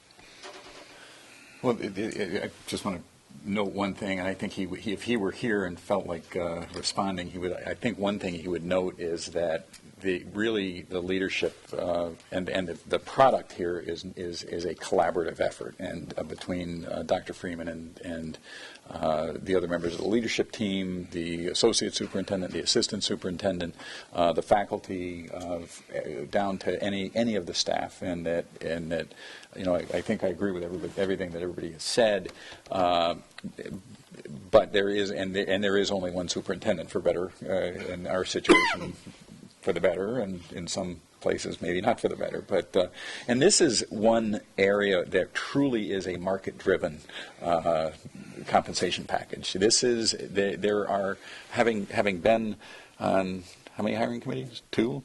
S1: Well, I just want to note one thing, and I think if he were here and felt like responding, I think one thing he would note is that the leadership and the product here is a collaborative effort, and between Dr. Freeman and the other members of the leadership team, the associate superintendent, the assistant superintendent, the faculty, down to any of the staff, and that I think I agree with everything that everybody has said. But there is only one superintendent, for better, in our situation, for the better, and in some places maybe not for the better. But and this is one area that truly is a market-driven compensation package. This is there are having been on how many hiring committees? 2.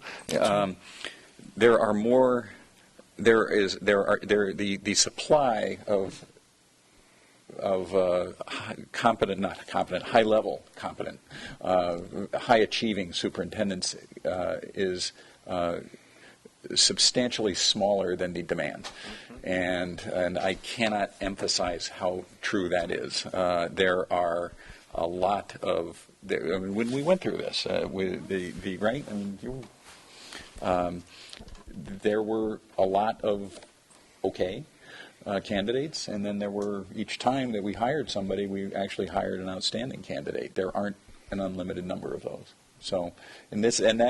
S1: There are more. The supply of high-level competent, high-achieving superintendents is substantially smaller than the demand, and I cannot emphasize how true that is. There are a lot of when we went through this with the right. I mean, there were a lot of candidates, and then there were, each time that we hired somebody, we actually hired an outstanding candidate. There aren't an unlimited number of those. So, this is an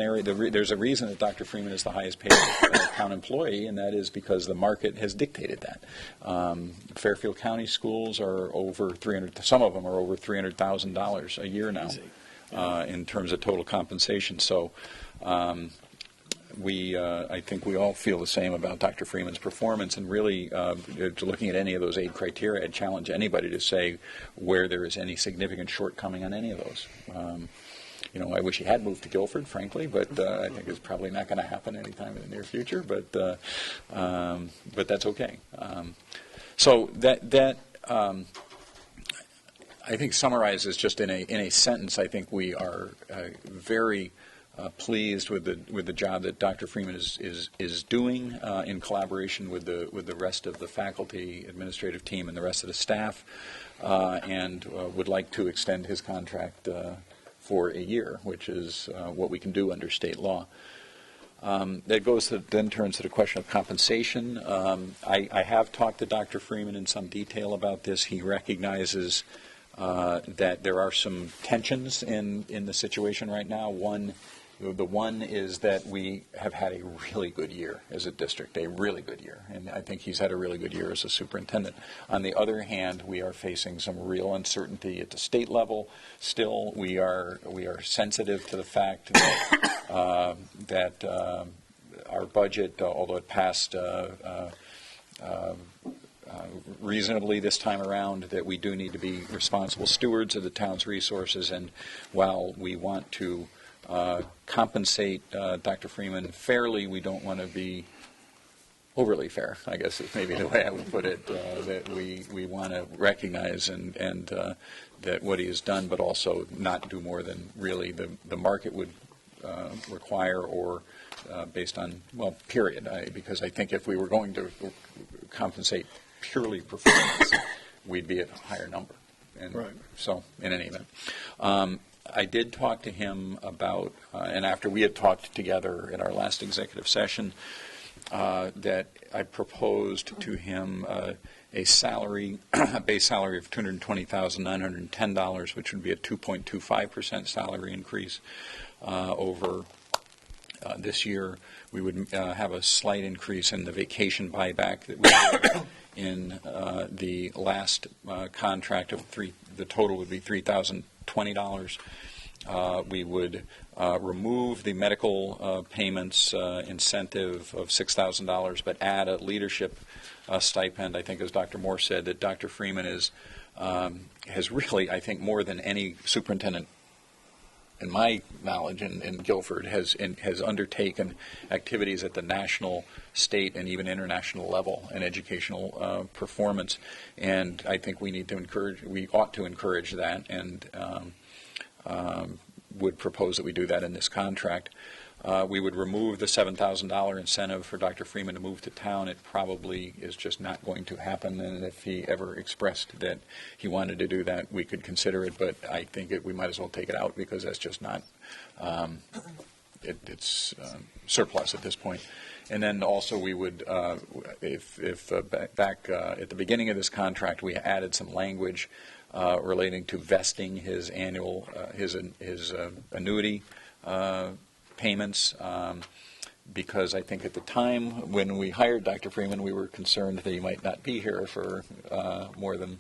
S1: area, there's a reason that Dr. Freeman is the highest paid town employee, and that is because the market has dictated that. Fairfield County schools are over some of them are over $300,000 a year now in terms of total compensation. So, I think we all feel the same about Dr. Freeman's performance, and really looking at any of those 8 criteria, I'd challenge anybody to say where there is any significant shortcoming on any of those. I wish he had moved to Guilford, frankly, but I think it's probably not going to happen anytime in the near future. But that's okay. So that I think summarizes just in a sentence. I think we are very pleased with the job that Dr. Freeman is doing in collaboration with the rest of the faculty, administrative team, and the rest of the staff, and would like to extend his contract for a year, which is what we can do under state law. That then turns to the question of compensation. I have talked to Dr. Freeman in some detail about this. He recognizes that there are some tensions in the situation right now. The one is that we have had a really good year as a district, a really good year, and I think he's had a really good year as a superintendent. On the other hand, we are facing some real uncertainty at the state level. Still, we are sensitive to the fact that our budget, although it passed reasonably this time around, that we do need to be responsible stewards of the town's resources, and while we want to compensate Dr. Freeman fairly. We don't want to be overly fair, I guess is maybe the way I would put it, that we want to recognize and that what he has done, but also not do more than really the market would require or based on, well, period. Because I think if we were going to compensate purely performance, we'd be at a higher number. And
S5: right.
S1: So, in any event. I did talk to him about, and after we had talked together at our last executive session, that I proposed to him a salary, a base salary of $220,910, which would be a 2.25% salary increase over this year. We would have a slight increase in the vacation buyback that we did in the last contract of the total would be $3,020. We would remove the medical payments incentive of $6,000, but add a leadership stipend. I think, as Dr. Moore said, that Dr. Freeman has really, I think, more than any superintendent in my knowledge in Guilford has undertaken activities at the national, state, and even international level in educational performance. And I think we ought to encourage that, and would propose that we do that in this contract. We would remove the $7,000 incentive for Dr. Freeman to move to town. It probably is just not going to happen, and if he ever expressed that he wanted to do that, we could consider it, but I think we might as well take it out because that's just not, it's surplus at this point. And then also we would, if back at the beginning of this contract, we added some language relating to vesting his annual, his annuity payments, because I think at the time when we hired Dr. Freeman, we were concerned that he might not be here for more than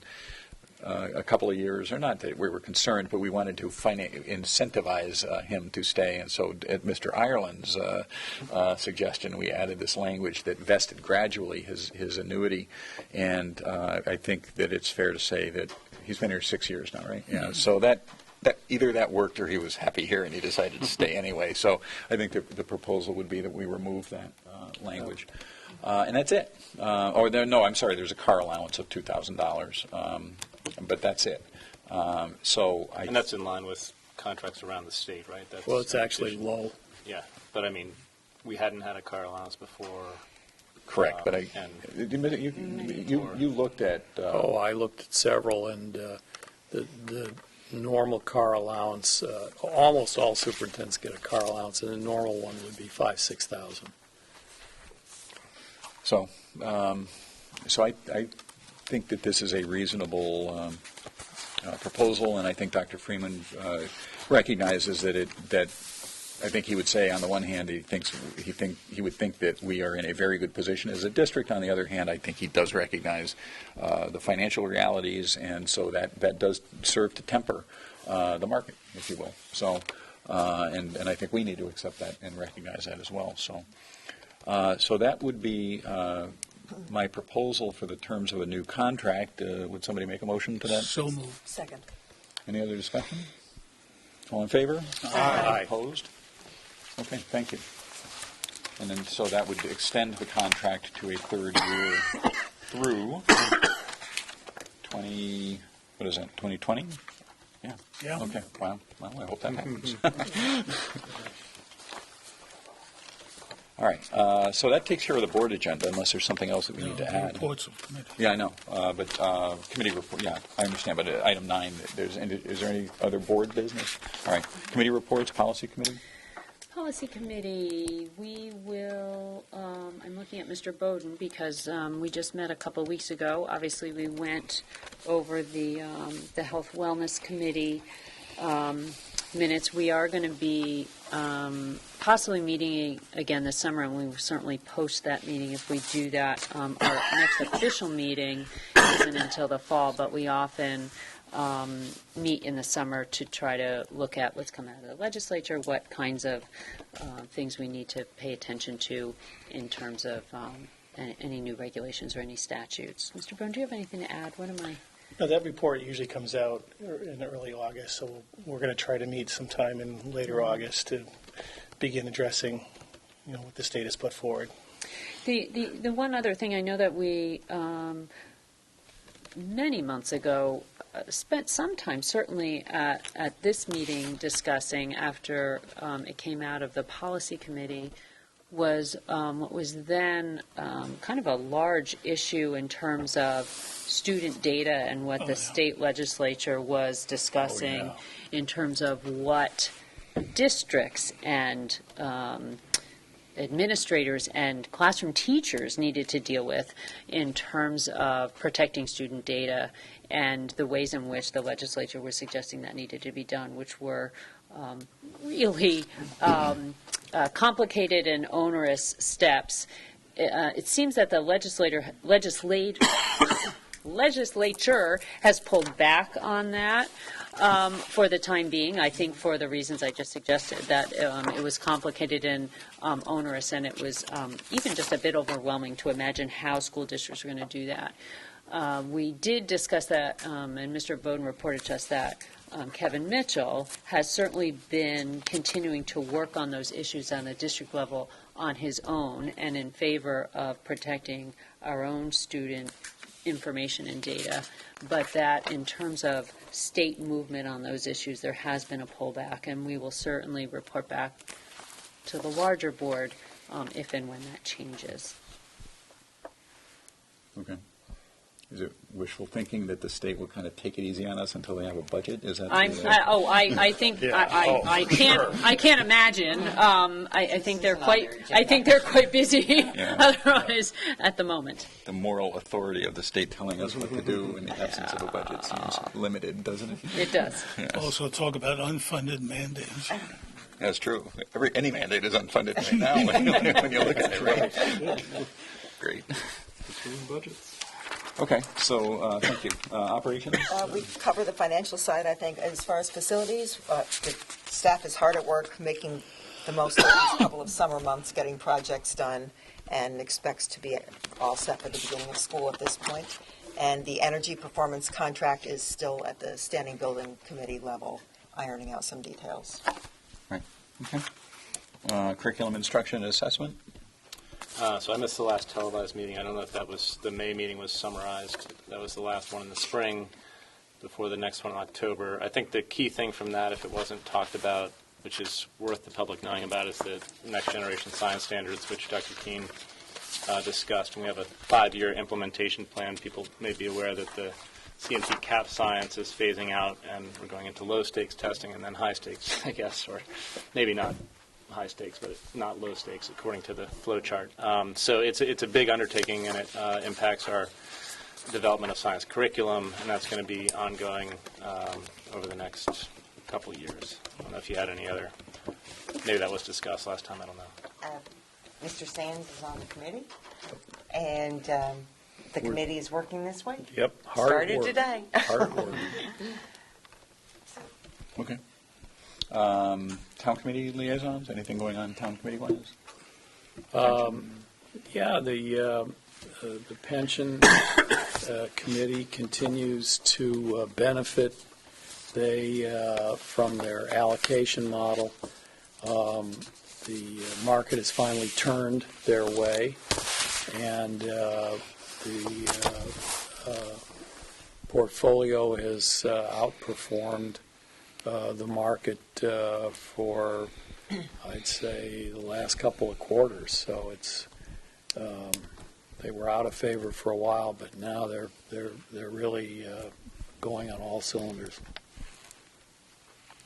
S1: a couple of years, or not that we were concerned, but we wanted to incentivize him to stay. And so at Mr. Ireland's suggestion, we added this language that vested gradually his annuity. And I think that it's fair to say that he's been here 6 years now, right? Yeah. So that either that worked or he was happy here and he decided to stay anyway. So I think the proposal would be that we remove that language. And that's it. I'm sorry, there's a car allowance of $2,000. But that's it. And
S8: that's in line with contracts around the state, right?
S2: Well, it's actually low.
S8: Yeah, but I mean, we hadn't had a car allowance before.
S1: Correct, but you looked at.
S2: I looked at several, and the normal car allowance, almost all superintendents get a car allowance, and the normal one would be $5,000-6,000.
S1: So I think that this is a reasonable proposal, and I think Dr. Freeman recognizes that I think he would say, on the one hand, he would think that we are in a very good position as a district. On the other hand, I think he does recognize the financial realities, and so that does serve to temper the market, if you will. So, and I think we need to accept that and recognize that as well. So that would be my proposal for the terms of a new contract. Would somebody make a motion to that?
S2: So moved.
S9: Second.
S1: Any other discussion? All in favor?
S2: Aye.
S1: Opposed? Okay, thank you. And then, so that would extend the contract to a third year through 2020? Yeah.
S2: Yeah.
S1: Okay, wow. Well, I hope that happens. All right, so that takes care of the board agenda, unless there's something else that we need to add.
S2: Reports of committee.
S1: Yeah, I know, but committee report, yeah, I understand, but item 9, is there any other board business? All right, committee reports, policy committee?
S4: Policy Committee, we will, I'm looking at Mr. Bowden because we just met a couple of weeks ago. Obviously, we went over the Health Wellness Committee minutes. We are going to be possibly meeting again this summer, and we will certainly post that meeting if we do that. Our next official meeting isn't until the fall, but we often meet in the summer to try to look at what's come out of the legislature, what kinds of things we need to pay attention to in terms of any new regulations or any statutes. Mr. Byrne, do you have anything to add? What am I?
S7: No, that report usually comes out in early August, so we're going to try to meet sometime in later August to begin addressing, what the state has put forward.
S4: The one other thing, I know that we, many months ago, spent some time, certainly at this meeting, discussing, after it came out of the policy committee, was what was then kind of a large issue in terms of student data and what the state legislature was discussing in terms of what districts and administrators and classroom teachers needed to deal with in terms of protecting student data, and the ways in which the legislature was suggesting that needed to be done, which were really complicated and onerous steps. It seems that the legislature has pulled back on that for the time being. I think for the reasons I just suggested, that it was complicated and onerous, and it was even just a bit overwhelming to imagine how school districts are going to do that. We did discuss that, and Mr. Bowden reported to us that Kevin Mitchell has certainly been continuing to work on those issues on the district level on his own, and in favor of protecting our own student information and data, but that in terms of state movement on those issues, there has been a pullback, and we will certainly report back to the larger board if and when that changes.
S1: Okay. Is it wishful thinking that the state will kind of take it easy on us until they have a budget? Is that?
S4: I think I can't imagine. I think they're quite busy.
S1: Yeah.
S4: Otherwise, at the moment.
S1: The moral authority of the state telling us what to do in the absence of a budget seems limited, doesn't it?
S4: It does.
S1: Yes.
S2: Also talk about unfunded mandates.
S1: That's true. Any mandate is unfunded right now when you look at it. Right? Great.
S5: Between budgets.
S1: Okay, so thank you. Operations?
S9: We cover the financial side, I think. As far as facilities, the staff is hard at work making the most of these couple of summer months, getting projects done, and expects to be all set for the beginning of school at this point. And the energy performance contract is still at the standing building committee level, ironing out some details.
S1: Right. Okay. Curriculum instruction and assessment?
S8: So I missed the last televised meeting. I don't know if that was, the May meeting was summarized. That was the last one in the spring before the next one in October. I think the key thing from that, if it wasn't talked about, which is worth the public knowing about, is the next generation science standards, which Dr. Keene discussed. And we have a 5-year implementation plan. People may be aware that the CMT CAP science is phasing out, and we're going into low stakes testing and then high stakes, I guess, or maybe not high stakes, but not low stakes according to the flow chart. So it's a big undertaking, and it impacts our development of science curriculum, and that's going to be ongoing over the next couple of years. I don't know if you had any other, maybe that was discussed last time, I don't know.
S6: Mr. Sands is on the committee, and the committee is working this week.
S5: Yep.
S6: Started today.
S5: Hard work.
S1: Okay. Town committee liaisons? Anything going on town committee-wise?
S10: Yeah, the pension committee continues to benefit. From their allocation model. The market has finally turned their way, and the portfolio has outperformed the market for, I'd say, the last couple of quarters. So it's they were out of favor for a while, but now they're really going on all cylinders.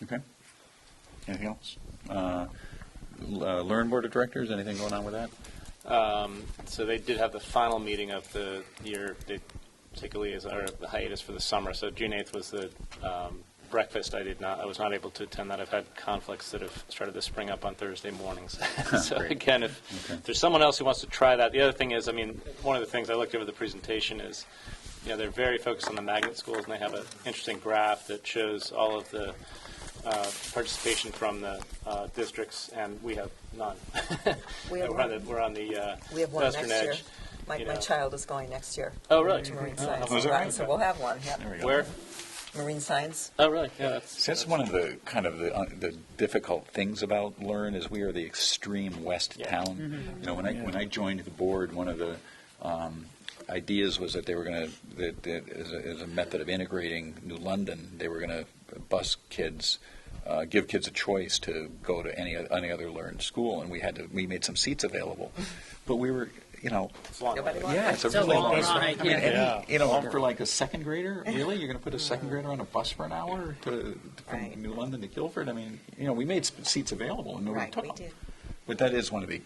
S1: Okay. Anything else? Learn Board of Directors, anything going on with that?
S8: So they did have the final meeting of the year. They take a the hiatus for the summer. So June 8th was the breakfast. I was not able to attend that. I've had conflicts that have started to spring up on Thursday mornings. So again, if there's someone else who wants to try that. The other thing is, one of the things I looked over the presentation is, they're very focused on the magnet schools, and they have an interesting graph that shows all of the participation from the districts, and we have none.
S9: We have
S8: we're on the
S9: We have one
S8: western
S9: next
S8: edge.
S9: My
S8: You know.
S9: child is going next year.
S8: Oh, really?
S9: To marine
S8: Oh,
S9: science.
S1: is that right?
S9: So we'll have one, yeah.
S1: There we go.
S8: Where?
S9: Marine science.
S8: Oh, really? Yeah,
S1: That's one of the kind of the difficult things about Learn is we are the extreme west
S8: Yeah.
S1: town. You know, when I joined the board, one of the ideas was that they were going to that as a method of integrating New London, they were going to bus kids, give kids a choice to go to any other Learn school, and we made some seats available, but we were. You know,
S8: it's a long
S9: Nobody
S8: way.
S9: wants
S1: yeah, it's a
S4: It's a
S1: really
S4: long
S1: long
S4: ride,
S1: I mean,
S4: yeah.
S1: you know, for like a second grader, really, you're going to put a second grader on a bus for an hour from
S9: Right.
S1: New London to Guilford? I mean, you know, we made seats available and nobody
S9: Right,
S1: took
S9: we
S1: them.
S9: did.
S1: But that is one of the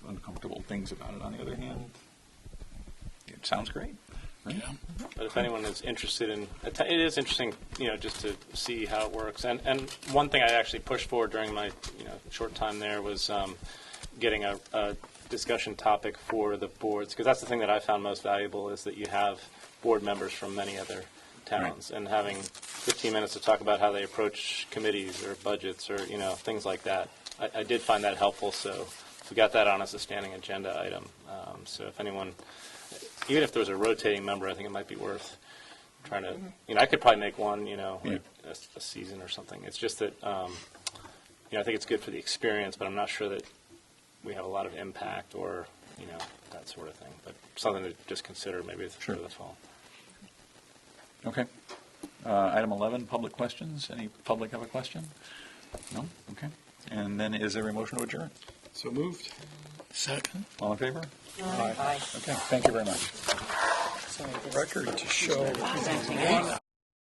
S1: uncomfortable things about it. On the other hand, it sounds great. Right?
S8: But if anyone is interested in, it is interesting, you know, just to see how it works. And one thing I actually pushed for during my, you know, short time there was getting a discussion topic for the boards, because that's the thing that I found most valuable is that you have board members from many other towns, and having 15 minutes to talk about how they approach committees or budgets or, you know, things like that. I did find that helpful, so we got that on as a standing agenda item. So if anyone, even if there was a rotating member, I think it might be worth trying to, you know, I could probably make one, you know, like a season or something. It's just that, you know, I think it's good for the experience, but I'm not sure that we have a lot of impact or, you know, that sort of thing. But something to just consider maybe for the fall.
S1: Okay. Item 11, public questions. Any public have a question? No? Okay. And then is there a motion to adjourn?
S5: So moved.
S2: Second.
S1: All in favor?
S9: Aye.
S1: Okay. Thank you very much.
S10: Record to show.
S4: Presenting.